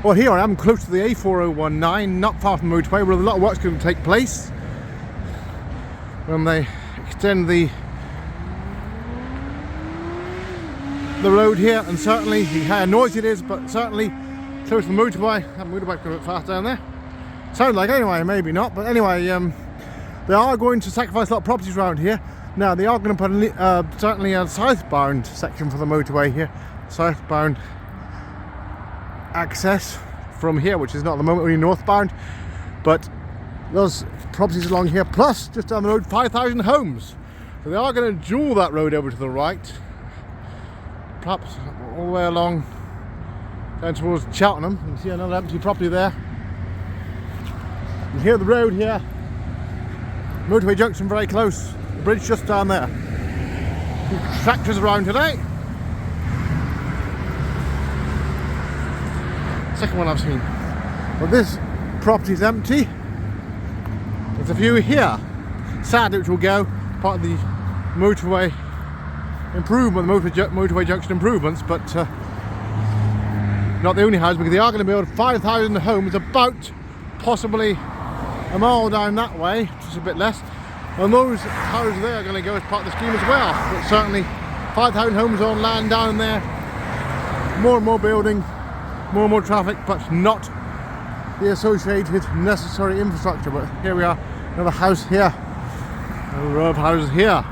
Well, here I am close to the A4019, not far from the motorway, where a lot of work's going to take place when they extend the road here. And certainly, you hear how noisy it is, but certainly close to the motorway. That motorbike's going a bit fast down there. Sounds like anyway, maybe not, but anyway, they are going to sacrifice a lot of properties around here. Now, they are going to put certainly a southbound section for the motorway here, southbound access from here, which is not at the moment, only northbound, but those properties along here, plus just down the road 5,000 homes. So they are going to dual that road over to the right, perhaps all the way along down towards Cheltenham. You can see another empty property there. And here the road here, Motorway Junction very close, the bridge just down there. Tractors around today. Second one I've seen. But this property is empty. There's a few here, sadly, which will go part of the motorway improvement, motorway junction improvements, but not the only house, because they are going to build 5,000 homes about possibly a mile down that way, just a bit less. And those houses there are going to go as part of the scheme as well. But certainly 5,000 homes on land down there, more and more building, more and more traffic, but not the associated necessary infrastructure. But here we are, another house here, a row of houses here,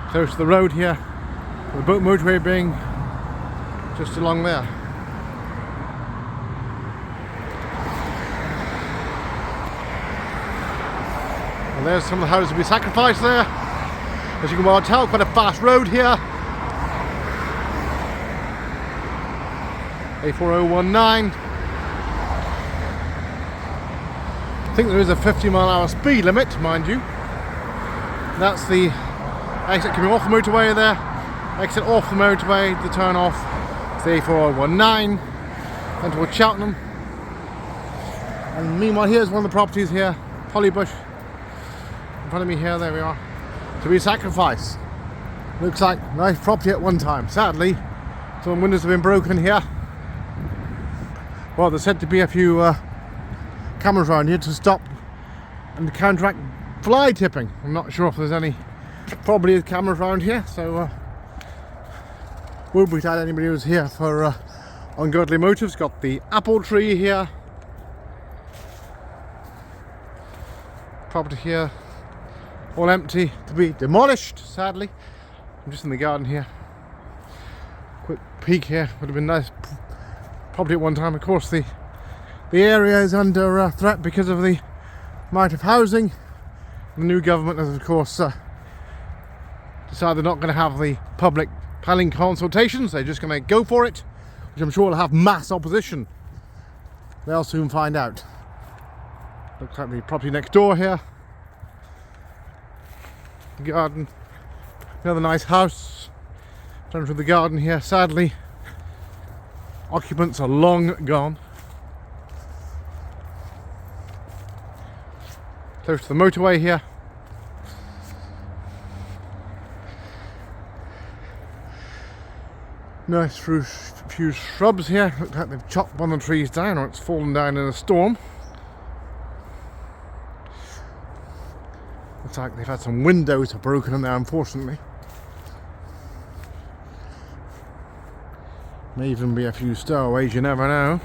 close to the road here, the boat motorway being just along there. And there's some of the houses to be sacrificed there. As you can well tell, quite a fast road here. A4019. I think there is a 50-mile-an-hour speed limit, mind you. That's the exit coming off the motorway there. Exit off the motorway, the turn off. It's the A4019. And towards Cheltenham. And meanwhile, here's one of the properties here, Hollybush. In front of me here, there we are. To be sacrificed. Looks like a nice property at one time. Sadly, some windows have been broken here. Well, there's said to be a few cameras around here to stop and counteract fly tipping. I'm not sure if there's any. Probably is cameras around here, so won't be glad anybody who's here for ungodly motives. Got the apple tree here. Property here, all empty, to be demolished, sadly. I'm just in the garden here. Quick peek here, would have been nice property at one time. Of course, the area is under threat because of the amount of housing. The new government has, of course, decided they're not going to have the public planning consultations. They're just going to go for it, which I'm sure will have mass opposition. They'll soon find out. Looks like the property next door here. The garden. Another nice house. Down through the garden here. Sadly, occupants are long gone. Close to the motorway here. Nice few shrubs here. Looks like they've chopped one of the trees down, or it's fallen down in a storm. Looks like they've had some windows broken in there, unfortunately. May even be a few stowaways, you never know.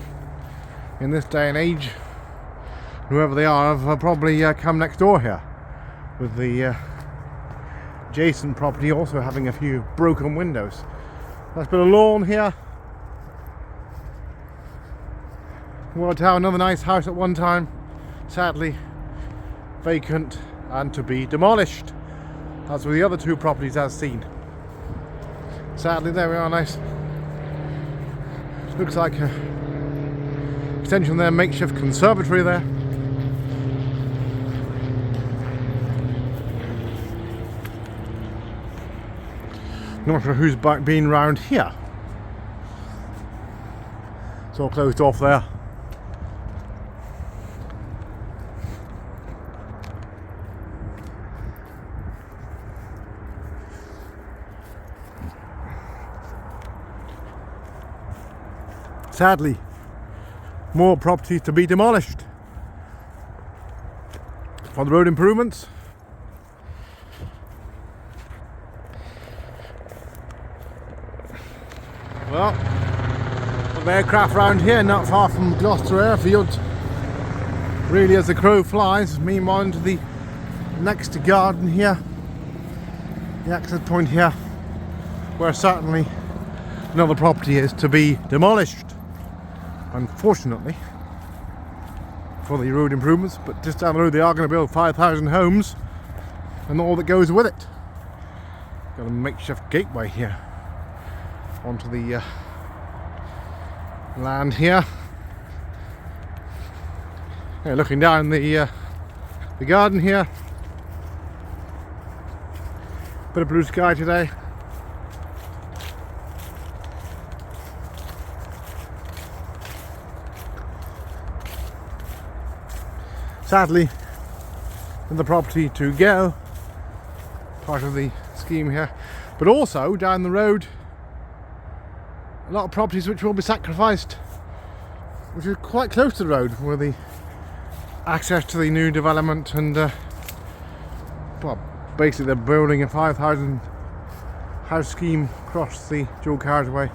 In this day and age, whoever they are have probably come next door here, with the adjacent property also having a few broken windows. Nice bit of lawn here. Well, another nice house at one time, sadly vacant and to be demolished, as with the other two properties as seen. Sadly, there we are, nice. Looks like a extension there, makeshift conservatory there. Not sure who's been round here. It's all closed off there. Sadly, more properties to be demolished for the road improvements. Well, of aircraft around here, not far from Gloucester Airfield, really as the crow flies. Meanwhile, into the next garden here, the access point here, where certainly another property is to be demolished, unfortunately, for the road improvements. But just down the road they are going to build 5,000 homes and all that goes with it. Got a makeshift gateway here onto the land here. Yeah, looking down the garden here, bit of blue sky today. Sadly, the property to go, part of the scheme here, but also down the road a lot of properties which will be sacrificed, which is quite close to the road, where the access to the new development, and well, basically they're building a 5,000 house scheme across the dual carriageway,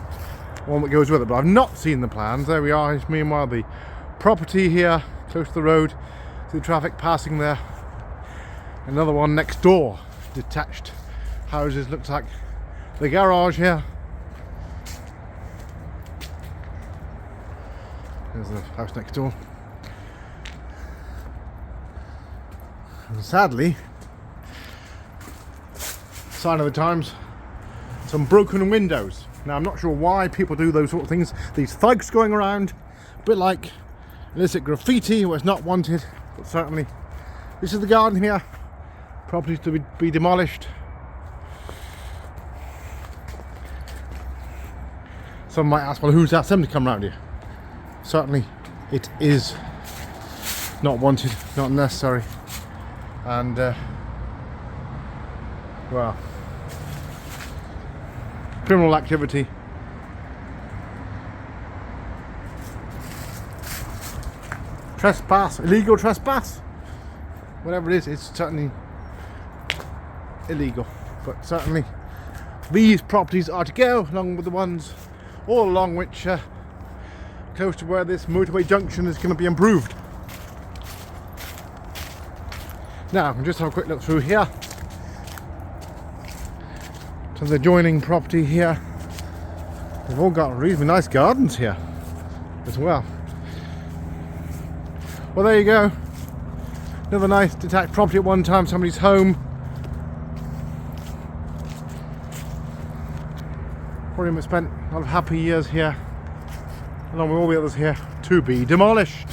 one that goes with it. But I've not seen the plans. There we are. Meanwhile, the property here close to the road, see the traffic passing there. Another one next door, detached houses. Looks like the garage here. There's the house next door. And sadly, sign of the times, some broken windows. Now I'm not sure why people do those sort of things. These thugs going around, a bit like illicit graffiti where it's not wanted, but certainly this is the garden here. Properties to be demolished. Some might ask, well, who's asked them to come around here? Certainly it is not wanted, not necessary, and well, criminal activity. Trespass, illegal trespass, whatever it is, it's certainly illegal. But certainly these properties are to go, along with the ones all along which close to where this motorway junction is going to be improved. Now, we'll just have a quick look through here to the adjoining property here. They've all got reasonably nice gardens here as well. Well, there you go. Another nice detached property at one time, somebody's home. Probably spent a lot of happy years here, along with all the others here, to be demolished,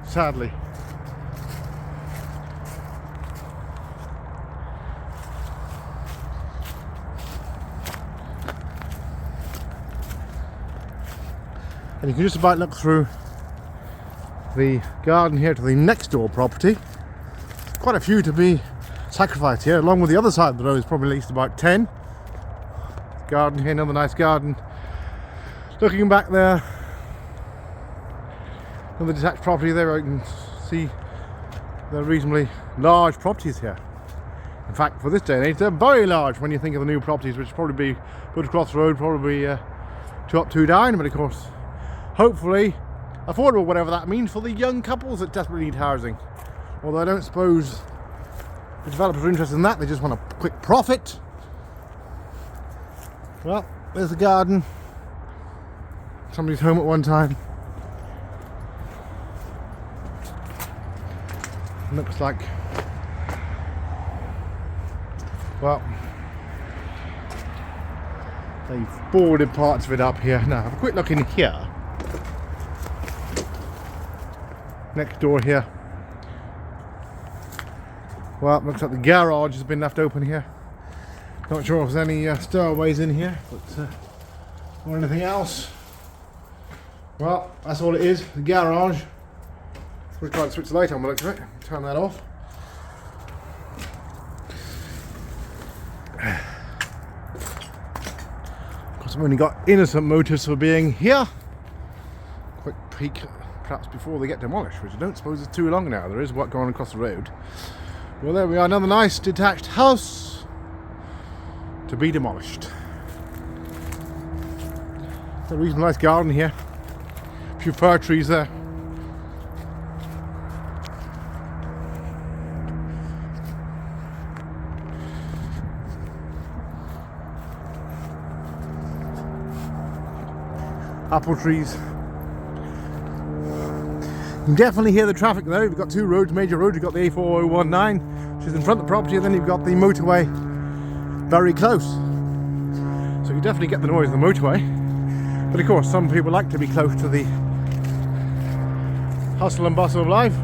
sadly. And you can just about look through the garden here to the next door property. Quite a few to be sacrificed here, along with the other side of the road is probably at least about 10. Garden here, another nice garden. Looking back there, another detached property there. You can see they're reasonably large properties here. In fact, for this day and age, they're very large when you think of the new properties, which probably be put across the road, probably 2 up, 2 down. But of course, hopefully affordable, whatever that means, for the young couples that desperately need housing. Although I don't suppose the developers are interested in that, they just want a quick profit. Well, there's the garden. Somebody's home at one time. Looks like, well, they've boarded parts of it up here. Now, have a quick look in here. Next door here. Well, looks like the garage has been left open here. Not sure if there's any stairways in here, but or anything else. Well, that's all it is, the garage. We'll try to switch the light on by the looks of it. Turn that off. Of course, I've only got innocent motives for being here. quick peek, perhaps before they get demolished, which I don't suppose is too long now. There is work going on across the road. Well, there we are, another nice detached house to be demolished. A reasonably nice garden here, a few fir trees there. Apple trees. You can definitely hear the traffic though. You've got two roads, major roads. You've got the A4019, which is in front of the property, and then you've got the motorway very close. So you definitely get the noise of the motorway. But of course, some people like to be close to the hustle and bustle of life.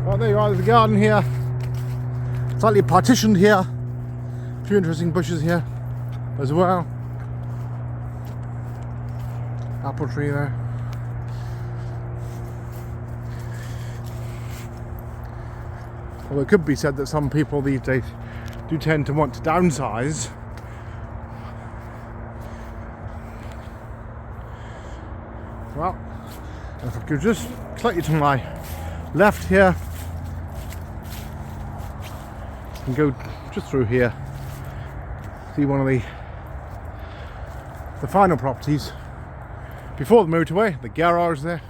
Well, there you are, there's a garden here. Slightly partitioned here. A few interesting bushes here as well. Apple tree there. Well, it could be said that some people these days do tend to want to downsize. Well, if I could just slightly to my left here and go just through here, see one of the final properties before the motorway, the garage there.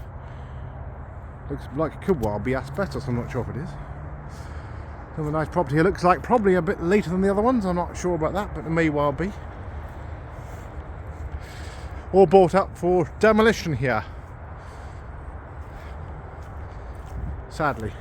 Looks like it could well be asbestos, I'm not sure if it is. Another nice property. It looks like probably a bit later than the other ones, I'm not sure about that, but it may well be. All bought up for demolition here, sadly.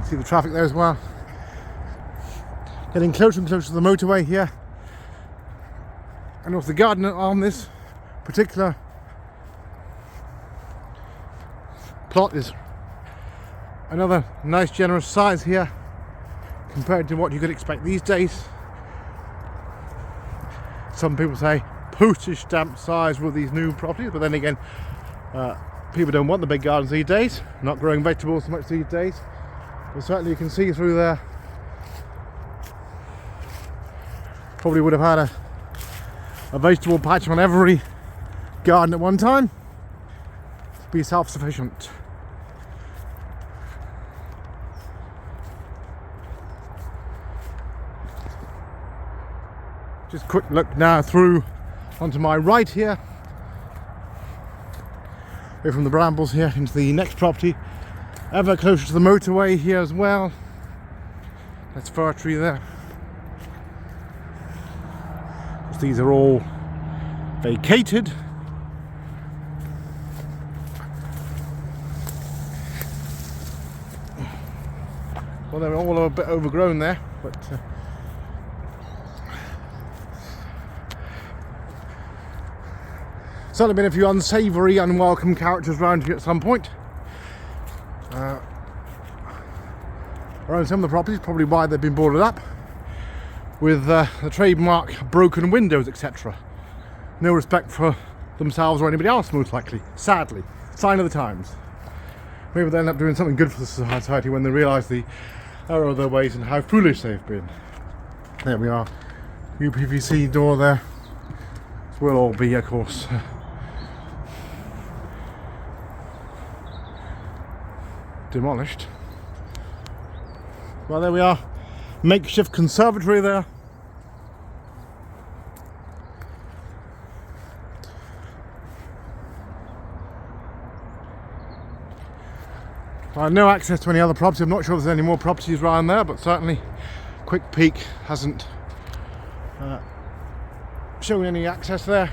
See the traffic there as well. Getting closer and closer to the motorway here. And also the garden on this particular plot is another nice generous size here compared to what you could expect these days. Some people say postage stamp size with these new properties, but then again, people don't want the big gardens these days, not growing vegetables so much these days. But certainly you can see through there. Probably would have had a vegetable patch on every garden at one time to be self-sufficient. Just a quick look now through onto my right here, away from the brambles here into the next property. Ever closer to the motorway here as well. That's fir tree there. These are all vacated. Well, they're all a bit overgrown there, but certainly been a few unsavoury, unwelcome characters around here at some point. Around some of the properties, probably why they've been boarded up with the trademark broken windows, etc. No respect for themselves or anybody else, most likely. Sadly, sign of the times. Maybe they'll end up doing something good for the society when they realise the error of their ways and how foolish they've been. There we are, UPVC door there. This will all be, of course, demolished. Well, there we are, makeshift conservatory there. No access to any other property. I'm not sure if there's any more properties around there, but certainly quick peek hasn't shown any access there.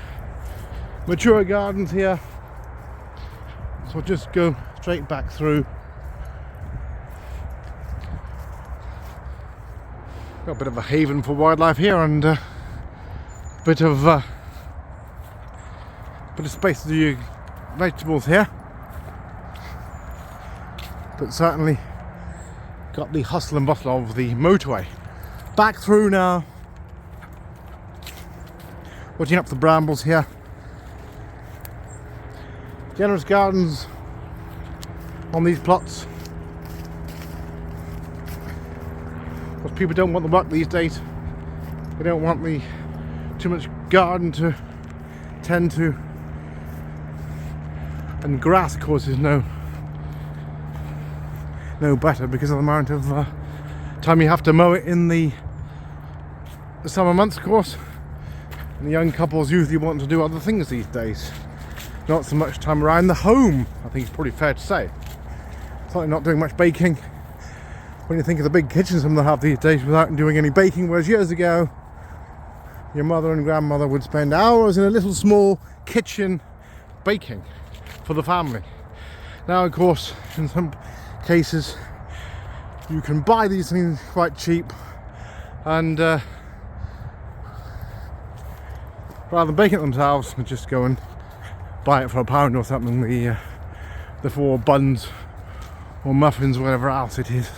Mature gardens here, so we'll just go straight back through. Got a bit of a haven for wildlife here, and a bit of space to do your vegetables here. But certainly got the hustle and bustle of the motorway. Back through now, watching up the brambles here. Generous gardens on these plots. Because people don't want the work these days. They don't want the too much garden to tend to. And grass, of course, is no better because of the amount of time you have to mow it in the summer months, of course. And the young couples usually want to do other things these days. Not so much time around the home, I think it's probably fair to say. Certainly not doing much baking. When you think of the big kitchens some of them have these days without doing any baking, whereas years ago, your mother and grandmother would spend hours in a little small kitchen baking for the family. Now, of course, in some cases, you can buy these things quite cheap, and rather than baking it themselves, they just go and buy it for £1 or something. The 4 buns or muffins, whatever else it is.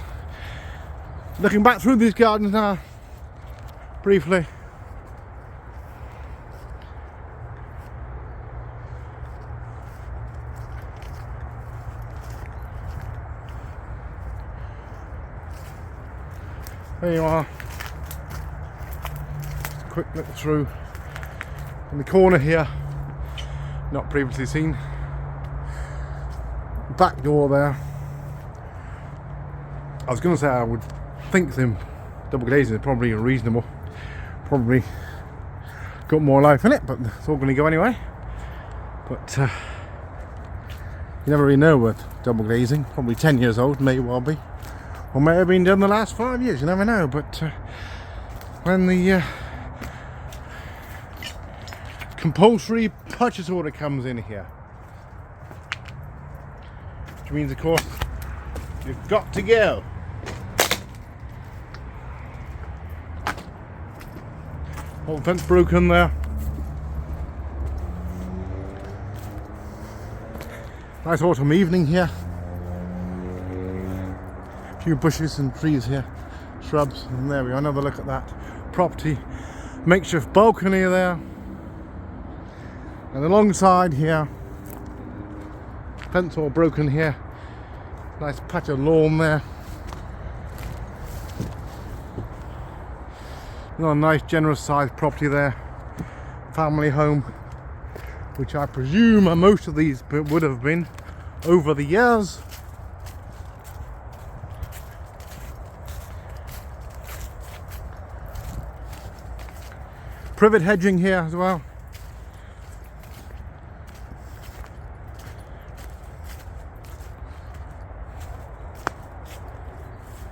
Looking back through these gardens now, briefly. There you are. Just a quick look through in the corner here, not previously seen. Back door there. I was going to say I would think them double glazing is probably reasonable. Probably got more life in it, but it's all going to go anyway. But you never really know with double glazing. Probably 10 years old, may well be. Or may have been done the last 5 years, you never know. But when the compulsory purchase order comes in here, which means, of course, you've got to go. Whole fence broken there. Nice autumn evening here. Few bushes and trees here, shrubs, and there we are. Another look at that property. Makeshift balcony there, and alongside here, fence all broken here. Nice patch of lawn there. Another nice, generous sized property there. Family home, which I presume most of these would have been over the years. Privet hedging here as well.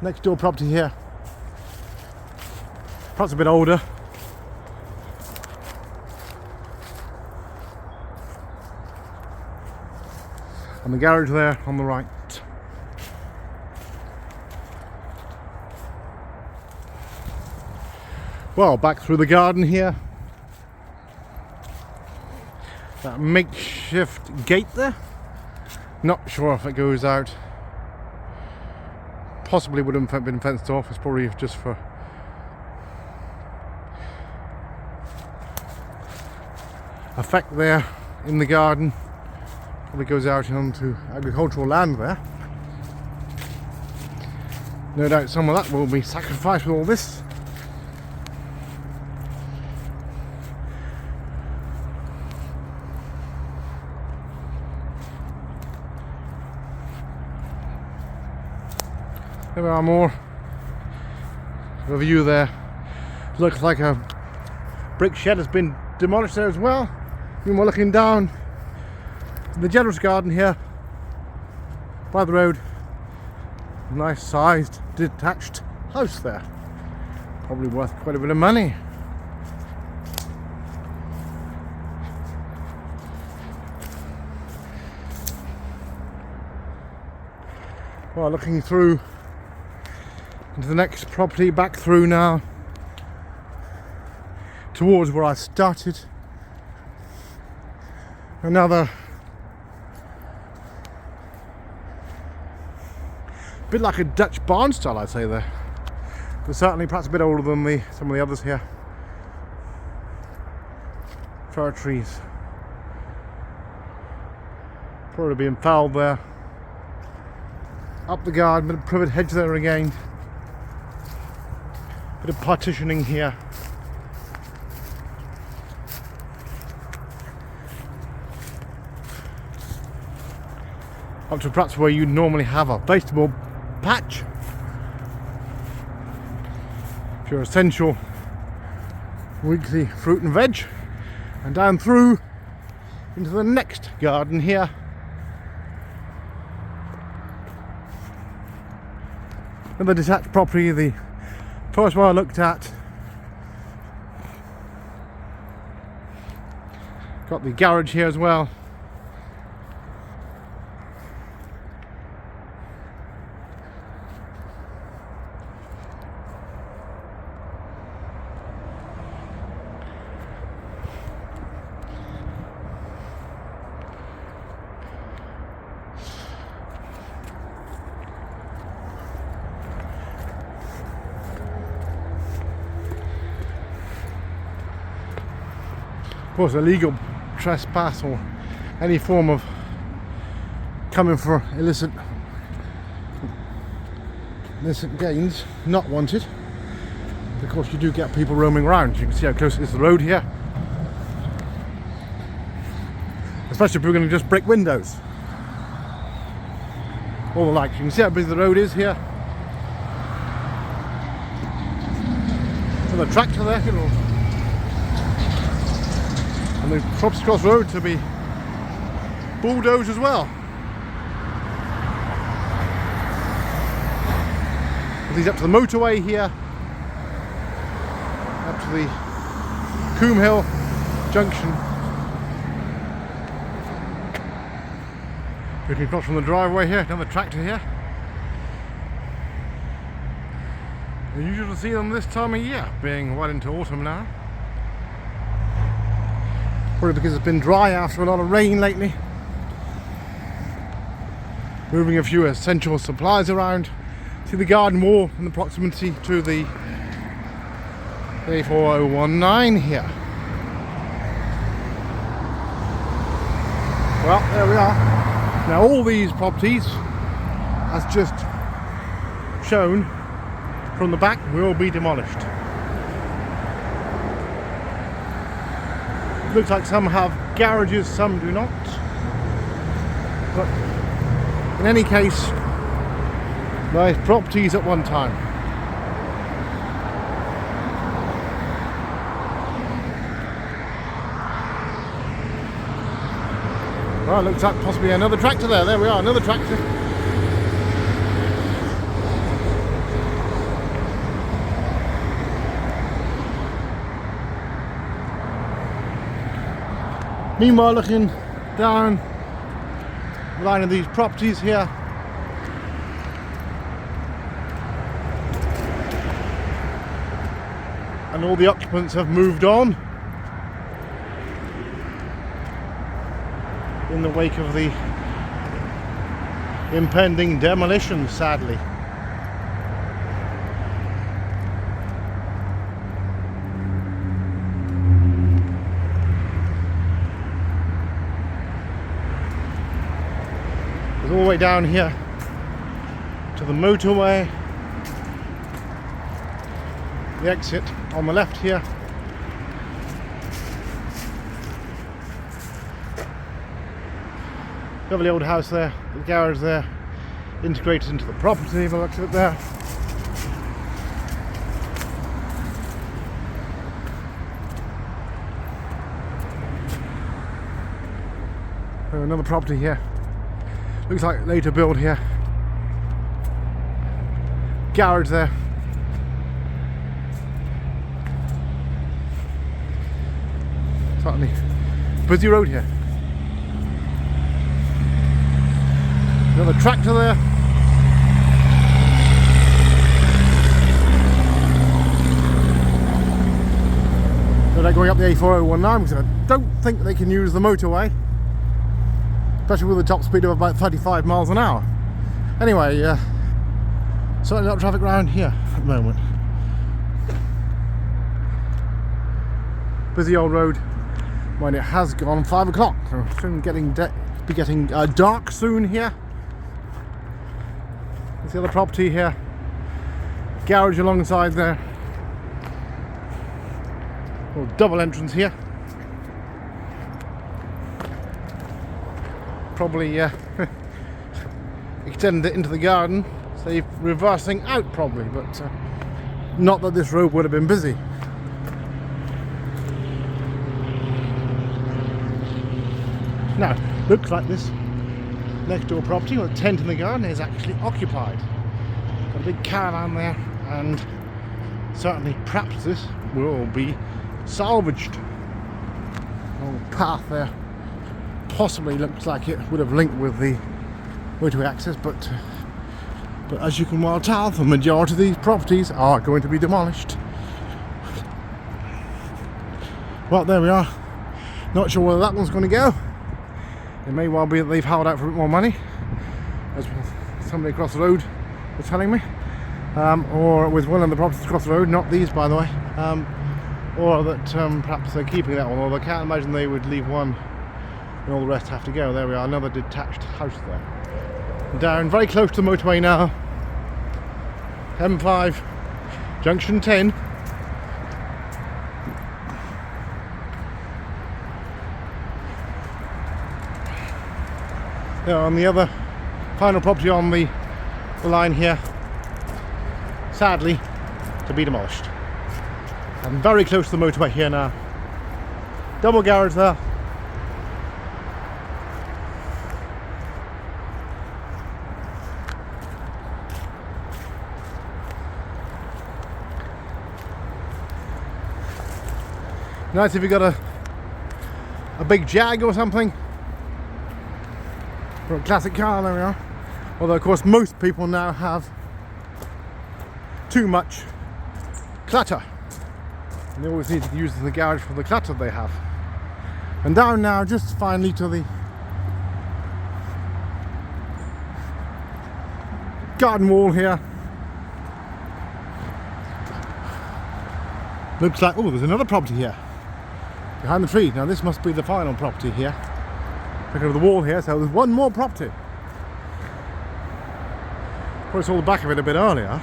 Next door property here. Perhaps a bit older. And the garage there on the right. Well, back through the garden here. That makeshift gate there. Not sure if it goes out. Possibly would have been fenced off. It's probably just for effect there in the garden. Probably goes out onto agricultural land there. No doubt some of that will be sacrificed with all this. There are more. The view there. Looks like a brick shed has been demolished there as well. And we're looking down the generous garden here by the road. Nice sized detached house there. Probably worth quite a bit of money. Well, looking through into the next property, back through now towards where I started. Another bit like a Dutch barn style, I'd say there, but certainly perhaps a bit older than some of the others here. Fir trees. Probably being fouled there. Up the garden, bit of privet hedge there again. Bit of partitioning here. Up to perhaps where you normally have a vegetable patch. For your essential weekly fruit and veg. And down through into the next garden here. Another detached property, the first one I looked at. Got the garage here as well. Of course, illegal trespass or any form of coming for illicit gains, not wanted. Of course, you do get people roaming around. You can see how close it is to the road here, especially if we're going to just break windows, all the like. You can see how busy the road is here. There's a tractor there, you know. And the Crops Cross Road to be bulldozed as well. It leads up to the motorway here, up to the Coombe Hill Junction. Looking across from the driveway here, another tractor here. Unusual to see them this time of year, being well into autumn now. Probably because it's been dry after a lot of rain lately. Moving a few essential supplies around. See the garden wall in the proximity to the A4019 here. Well, there we are. Now all these properties, as just shown from the back, will be demolished. Looks like some have garages, some do not. But in any case, nice properties at one time. Well, looks like possibly another tractor there. There we are, another tractor. Meanwhile, looking down the line of these properties here, and all the occupants have moved on in the wake of the impending demolition, sadly. All the way down here to the motorway, the exit on the left here. Lovely old house there, the garage there, integrated into the property by the looks of it there. Another property here. Looks like later build here. Garage there. Certainly busy road here. Another tractor there. So they're going up the A4019 because I don't think they can use the motorway, especially with a top speed of about 35 miles an hour. Anyway, certainly not traffic around here at the moment. Busy old road when it has gone 5 o'clock. So soon getting be getting dark soon here. There's the other property here. Garage alongside there. Little double entrance here. Probably extend it into the garden, save reversing out probably, but not that this road would have been busy. Now, looks like this next door property with a tent in the garden is actually occupied. Got a big caravan there, and certainly perhaps this will be salvaged. Little path there possibly looks like it would have linked with the motorway access, but as you can well tell, the majority of these properties are going to be demolished. Well, there we are. Not sure where that one's going to go. It may well be that they've held out for a bit more money, as somebody across the road was telling me, or with one of the properties across the road, not these by the way, or that perhaps they're keeping that one, although I can't imagine they would leave one and all the rest have to go. There we are, another detached house there. Down very close to the motorway now. M5, Junction 10. There on the other final property on the line here, sadly to be demolished. I'm very close to the motorway here now. Double garage there. Nice if you got a big Jag or something, or a classic car. There we are. Although of course most people now have too much clutter, and they always need to use the garage for the clutter they have. And down now, just finally to the garden wall here. Looks like, oh, there's another property here behind the tree. Now this must be the final property here. Look over the wall here, so there's one more property. Probably saw the back of it a bit earlier.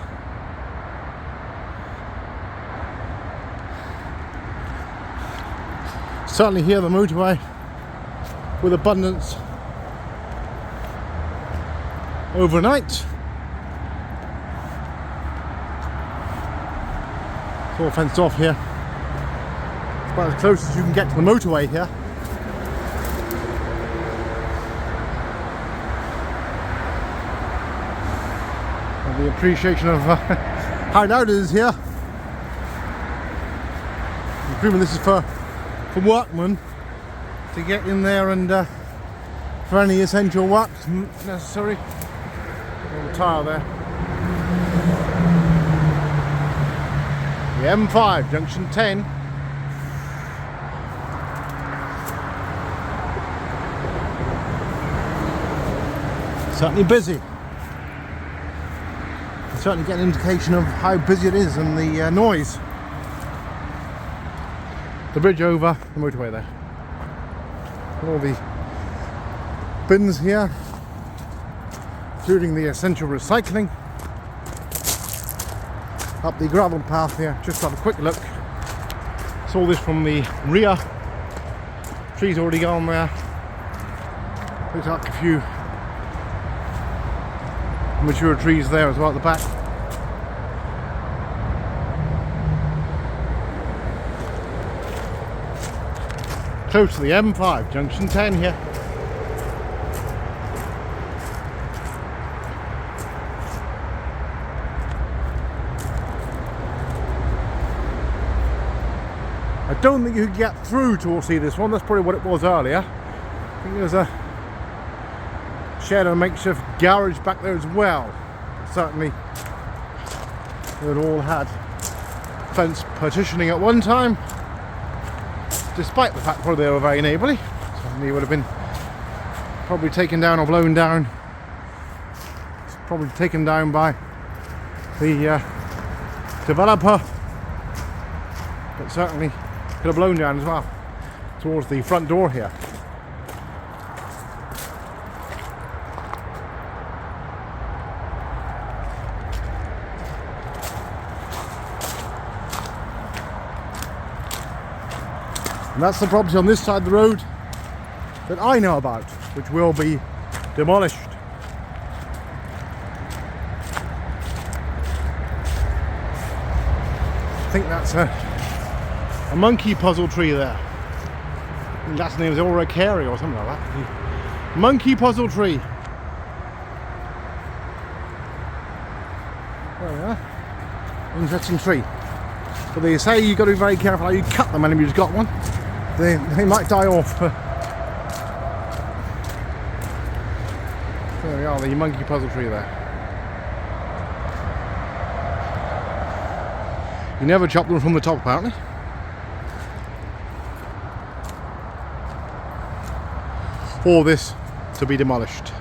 Certainly here the motorway with abundance overnight. It's all fenced off here. It's about as close as you can get to the motorway here. And the appreciation of how loud it is here. I'm assuming this is for workmen to get in there and for any essential work necessary. Little tile there. The M5, Junction 10. Certainly busy. You certainly get an indication of how busy it is and the noise. The bridge over the motorway there. All the bins here, including the essential recycling. Up the gravel path here, just have a quick look. Saw this from the rear. Trees already gone there. Looks like a few mature trees there as well at the back. Close to the M5, Junction 10 here. I don't think you could get through to see this one. That's probably what it was earlier. I think there's a shed and a makeshift garage back there as well. Certainly it all had fence partitioning at one time, despite the fact probably they were very neighbourly. Certainly would have been probably taken down or blown down. Probably taken down by the developer, but certainly could have blown down as well towards the front door here. And that's the property on this side of the road that I know about, which will be demolished. I think that's a monkey puzzle tree there. I think that's the name, is Oracari or something like that. Monkey puzzle tree. There we are. Interesting tree. But they say you've got to be very careful how you cut them, and if you've got one, they might die off. There we are, the monkey puzzle tree there. You never chop them from the top, apparently. For this to be demolished.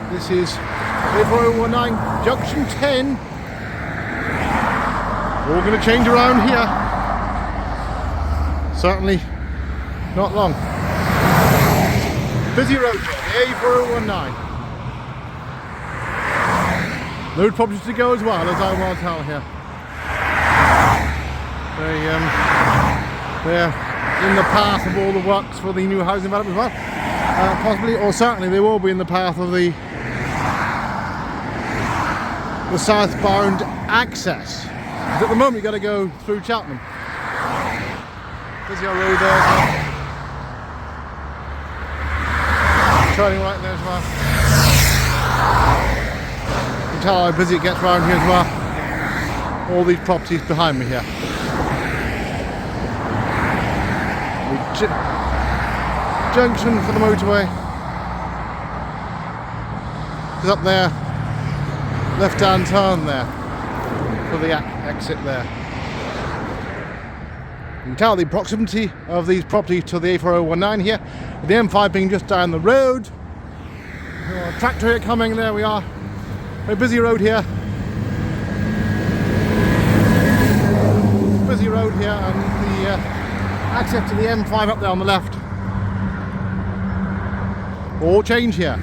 This is 84019 Junction 10. All going to change around here. Certainly not long. Busy road here, the A4019. Load properties to go as well, as I will tell here. They're in the path of all the works for the new housing development as well. Possibly, or certainly they will be in the path of the southbound access. Because at the moment you've got to go through Cheltenham. There's your road there. turning right there as well. You can tell how busy it gets around here as well. All these properties behind me here. Junction for the motorway. It's up there. Left hand turn there for the exit there. You can tell the proximity of these properties to the A4019 here, with the M5 being just down the road. Tractor here coming, there we are. Very busy road here. Busy road here, and the access to the M5 up there on the left. All change here.